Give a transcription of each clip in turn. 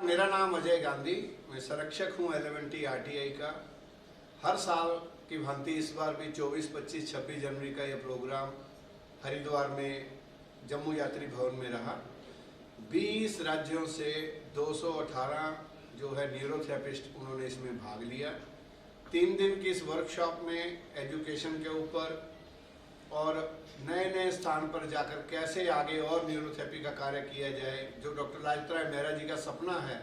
मेरा नाम अजय गांधी, मैं संरक्षक हूँ L&T RTI का। हर साल की भांति इस बार भी 24, 25, 26 जनवरी का यह प्रोग्राम हरिद्वार में जम्मू यात्री भवन में रहा। 20 राज्यों से 218 जो है न्यूरोथेरेपिस्ट उन्होंने इसमें भाग लिया। 3 दिन की इस वर्कशॉप में एजुकेशन के ऊपर और नए नए स्थान पर जाकर कैसे आगे और न्यूरोथेरेपी का कार्य किया जाए, जो डॉक्टर लाजपत राय मेहरा जी का सपना है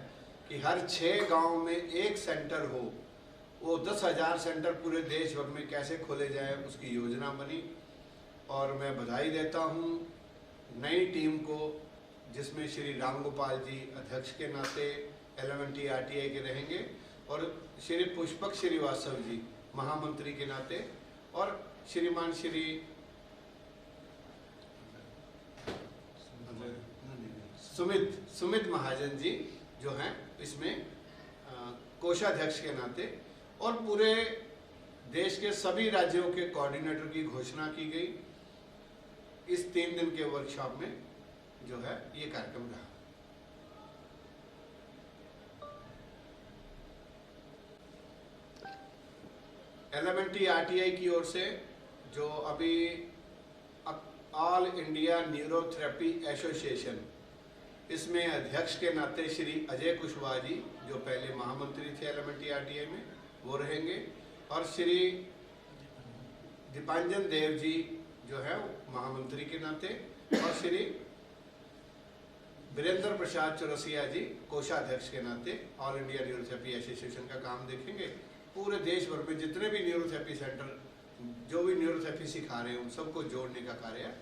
कि हर 6 गांव में एक सेंटर हो, वो 10,000 सेंटर पूरे देश भर में कैसे खोले जाए, उसकी योजना बनी। और मैं बधाई देता हूँ नई टीम को, जिसमें श्री राम गोपाल जी अध्यक्ष के नाते L&T RTI के रहेंगे और श्री पुष्पक श्रीवास्तव जी महामंत्री के नाते और श्रीमान श्री सुमित महाजन जी जो हैं इसमें कोषाध्यक्ष के नाते, और पूरे देश के सभी राज्यों के कोऑर्डिनेटर की घोषणा की गई। इस 3 दिन के वर्कशॉप में जो है ये कार्यक्रम रहा। L&T RTI की ओर से जो अभी ऑल इंडिया न्यूरोथेरेपी एसोसिएशन, इसमें अध्यक्ष के नाते श्री अजय कुशवाहा जी जो पहले महामंत्री थे L&T RTI में, वो रहेंगे, और श्री दीपांजन देव जी जो है महामंत्री के नाते, और श्री वीरेंद्र प्रसाद चौरसिया जी कोषाध्यक्ष के नाते ऑल इंडिया न्यूरोथेरेपी एसोसिएशन का काम देखेंगे। पूरे देश भर में जितने भी न्यूरोथेरेपी सेंटर जो भी न्यूरोथेरेपी सिखा रहे हैं उन सबको जोड़ने का कार्य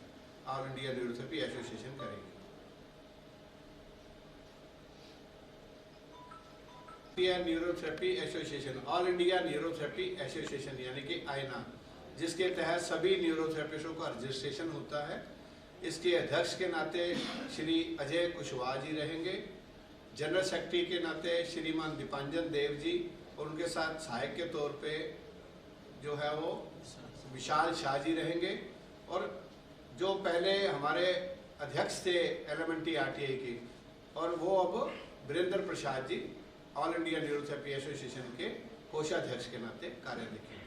ऑल इंडिया न्यूरोथेरेपी एसोसिएशन करेगी। Neurotherapy association, all India neurotherapy association यानी कि आईना, जिसके तहत सभी न्यूरोथेरेपिस्टों का रजिस्ट्रेशन होता है, इसके अध्यक्ष के नाते श्री अजय कुशवाहा जी रहेंगे। जनरल सेक्रेटरी के नाते श्रीमान दीपांजन देव जी, और उनके साथ सहायक के तौर पे जो है वो विशाल शाह जी रहेंगे। और जो पहले हमारे अध्यक्ष थे L&T RTI के, और वो अब Virendra Prasad ji All India neurotherapy association के कोषाध्यक्ष के नाते कार्य देखेंगे।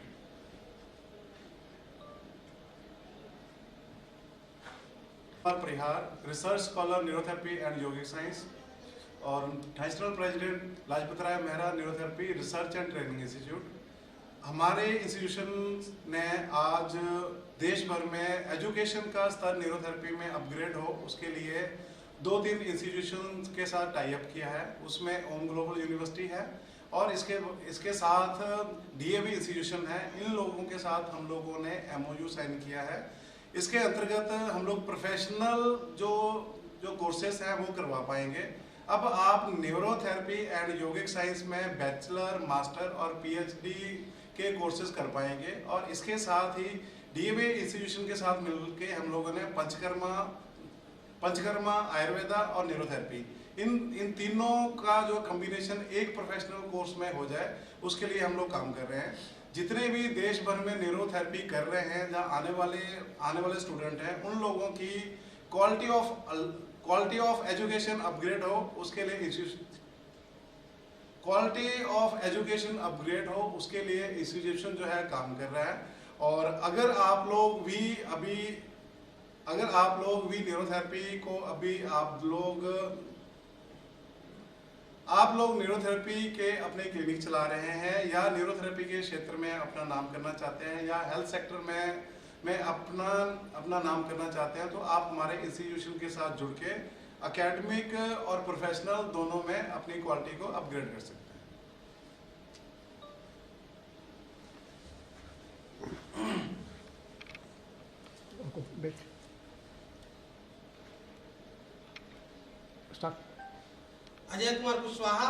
Parihar, research scholar neurotherapy and yogic science, और national president Lajpat Rai Mehra neurotherapy research and training institute. हमारे इंस्टीट्यूशन ने आज देश भर में एजुकेशन का स्तर न्यूरोथेरेपी में अपग्रेड हो, उसके लिए 2-3 इंस्टीट्यूशन के साथ टाई अप किया है। उसमें ओम ग्लोबल यूनिवर्सिटी है और इसके साथ DAV इंस्टीट्यूशन है। इन लोगों के साथ हम लोगों ने MOU साइन किया है। इसके अंतर्गत हम लोग प्रोफेशनल जो कोर्सेस हैं वो करवा पाएंगे। अब आप न्यूरोथेरेपी एंड योगिक साइंस में बैचलर, मास्टर और PhD के कोर्सेज कर पाएंगे। और इसके साथ ही DAV इंस्टीट्यूशन के साथ मिलके हम लोगों ने पंचकर्मा, आयुर्वेदा और न्यूरोथेरेपी, इन तीनों का जो कॉम्बिनेशन एक प्रोफेशनल कोर्स में हो जाए, उसके लिए हम लोग काम कर रहे हैं। जितने भी देश भर में न्यूरोथेरेपी कर रहे हैं, जहाँ आने वाले स्टूडेंट हैं, उन लोगों की क्वालिटी ऑफ एजुकेशन अपग्रेड हो, उसके लिए इंस्टीट्यूशन जो है काम कर रहा है। और अगर आप लोग भी न्यूरोथेरेपी को आप लोग न्यूरोथेरेपी के अपने क्लिनिक चला रहे हैं, या न्यूरोथेरेपी के क्षेत्र में अपना नाम करना चाहते हैं, या हेल्थ सेक्टर में अपना नाम करना चाहते हैं, तो आप हमारे इंस्टीट्यूशन के साथ जुड़ के एकेडमिक और प्रोफेशनल दोनों में अपनी क्वालिटी को अपग्रेड कर सकते हैं। Ajay Kumar Kushwaha,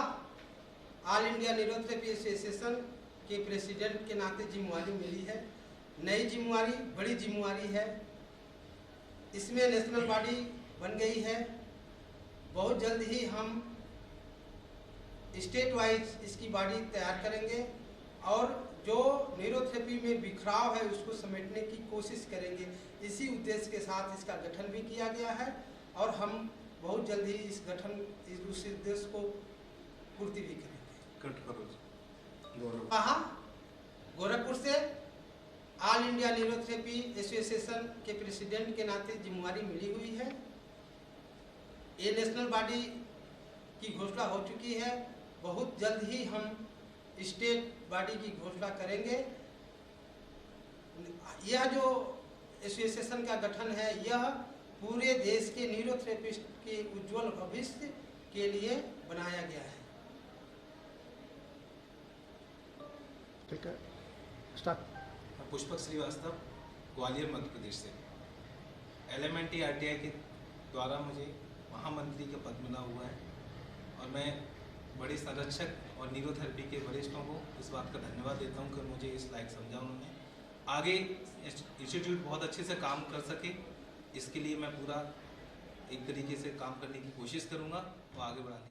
all India neurotherapy association के प्रेसिडेंट के नाते जिम्मेवारी मिली है। नई जिम्मेवारी, बड़ी जिम्मेवारी है। इसमें नेशनल बॉडी बन गई है। बहुत जल्द ही हम स्टेट वाइज इसकी बॉडी तैयार करेंगे और जो न्यूरोथेरेपी में बिखराव है उसको समेटने की कोशिश करेंगे। इसी उद्देश्य के साथ इसका गठन भी किया गया है और हम बहुत जल्द ही इस उद्देश्य को पूर्ति भी करेंगे। कट करो। कहा गोरखपुर से ऑल इंडिया न्यूरोथेरेपी एसोसिएशन के प्रेसिडेंट के नाते जिम्मेवारी मिली हुई है। ये नेशनल बॉडी की घोषणा हो चुकी है, बहुत जल्द ही हम स्टेट बॉडी की घोषणा करेंगे। यह जो एसोसिएशन का गठन है, यह पूरे देश के न्यूरोथेरेपिस्ट के उज्जवल भविष्य के लिए बनाया गया है। ठीक है, स्टार्ट। पुष्पक श्रीवास्तव, ग्वालियर मध्य प्रदेश से। LMNT RTI के द्वारा मुझे महामंत्री का पद मिला हुआ है और मैं बड़े संरक्षक और न्यूरोथेरेपी के वरिष्ठों को इस बात का धन्यवाद देता हूं कि मुझे इस लायक समझा उन्होंने। आगे इंस्टीट्यूट बहुत अच्छे से काम कर सके, इसके लिए मैं पूरा एक तरीके से काम करने की कोशिश करूंगा और आगे बढ़ाने